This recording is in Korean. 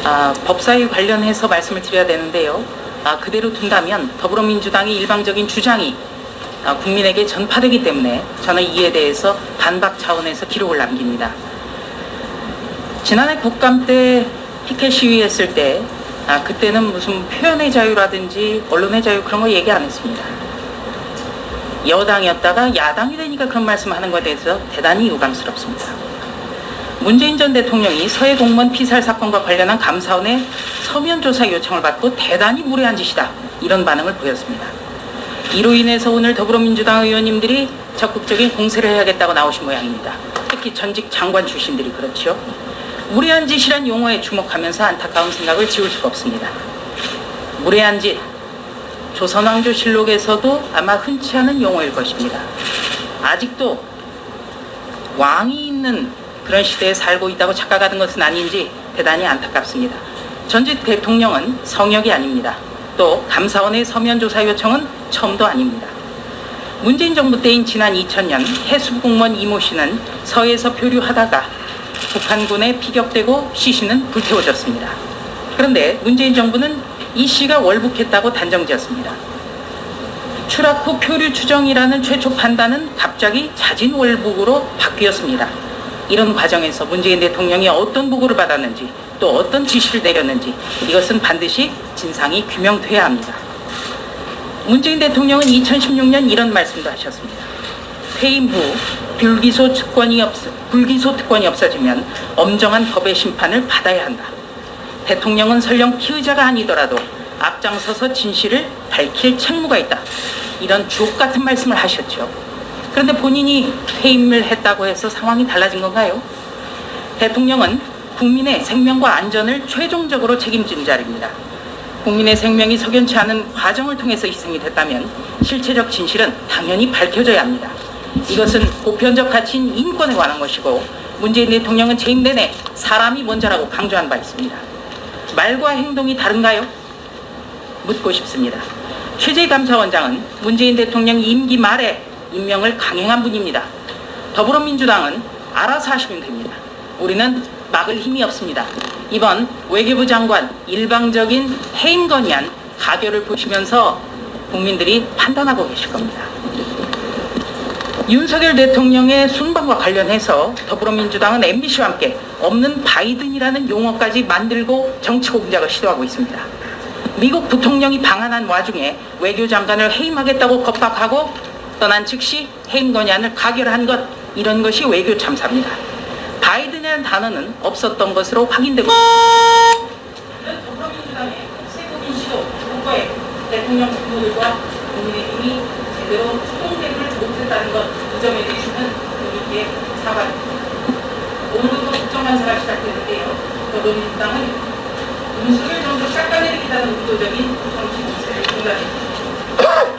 법사위 관련해서 말씀을 드려야 되는데요. 그대로 둔다면 더불어민주당의 일방적인 주장이 국민에게 전파되기 때문에 저는 이에 대해서 반박 차원에서 기록을 남깁니다. 지난해 국감 때 피켓 시위했을 때 그때는 무슨 표현의 자유라든지 언론의 자유 그런 거 얘기 안 했습니다. 여당이었다가 야당이 되니까 그런 말씀하는 것에 대해서 대단히 유감스럽습니다. 문재인 전 대통령이 서해 공무원 피살 사건과 관련한 감사원의 서면 조사 요청을 받고 대단히 무례한 짓이다, 이런 반응을 보였습니다. 이로 인해서 오늘 더불어민주당 의원님들이 적극적인 공세를 해야겠다고 나오신 모양입니다. 특히 전직 장관 출신들이 그렇죠. 무례한 짓이란 용어에 주목하면서 안타까운 생각을 지울 수가 없습니다. 무례한 짓, 조선왕조실록에서도 아마 흔치 않은 용어일 것입니다. 아직도 왕이 있는 그런 시대에 살고 있다고 착각하는 것은 아닌지 대단히 안타깝습니다. 전직 대통령은 성역이 아닙니다. 또 감사원의 서면 조사 요청은 처음도 아닙니다. 문재인 정부 때인 지난 2000년 해수공무원 이모 씨는 서해에서 표류하다가 북한군에 피격되고 시신은 불태워졌습니다. 그런데 문재인 정부는 이 씨가 월북했다고 단정지었습니다. 추락 후 표류 추정이라는 최초 판단은 갑자기 자진 월북으로 바뀌었습니다. 이런 과정에서 문재인 대통령이 어떤 보고를 받았는지 또 어떤 지시를 내렸는지 이것은 반드시 진상이 규명돼야 합니다. 문재인 대통령은 2016년 이런 말씀도 하셨습니다. 퇴임 후 불기소 특권이 없어지면 엄정한 법의 심판을 받아야 한다. 대통령은 설령 피의자가 아니더라도 앞장서서 진실을 밝힐 책무가 있다. 이런 주옥 같은 말씀을 하셨죠. 그런데 본인이 퇴임을 했다고 해서 상황이 달라진 건가요? 대통령은 국민의 생명과 안전을 최종적으로 책임진 자리입니다. 국민의 생명이 석연치 않은 과정을 통해서 희생이 됐다면 실체적 진실은 당연히 밝혀져야 합니다. 이것은 보편적 가치인 인권에 관한 것이고 문재인 대통령은 재임 내내 사람이 먼저라고 강조한 바 있습니다. 말과 행동이 다른가요? 묻고 싶습니다. 최재희 감사원장은 문재인 대통령 임기 말에 임명을 강행한 분입니다. 더불어민주당은 알아서 하시면 됩니다. 우리는 막을 힘이 없습니다. 이번 외교부 장관 일방적인 해임 건의안 가결을 보시면서 국민들이 판단하고 계실 겁니다. 윤석열 대통령의 순방과 관련해서 더불어민주당은 MBC와 함께 없는 바이든이라는 용어까지 만들고 정치 공작을 시도하고 있습니다. 미국 부통령이 방한한 와중에 외교장관을 해임하겠다고 겁박하고 떠난 즉시 해임 건의안을 가결한 것, 이런 것이 외교 참사입니다. 바이든이라는 단어는 없었던 것으로 확인되고 있습니다. 더불어민주당의 세국인 시도 국거에 대통령 직무들과 국민의힘이 제대로 추동되지를 못했다는 것, 이 점에 대해서는 국민께 사과드립니다. 오늘부터 국정감사가 시작되는데요. 더불어민주당은 윤석열 정부 깎아내리겠다는 의도적인 정치 공세를 중단해 주십시오.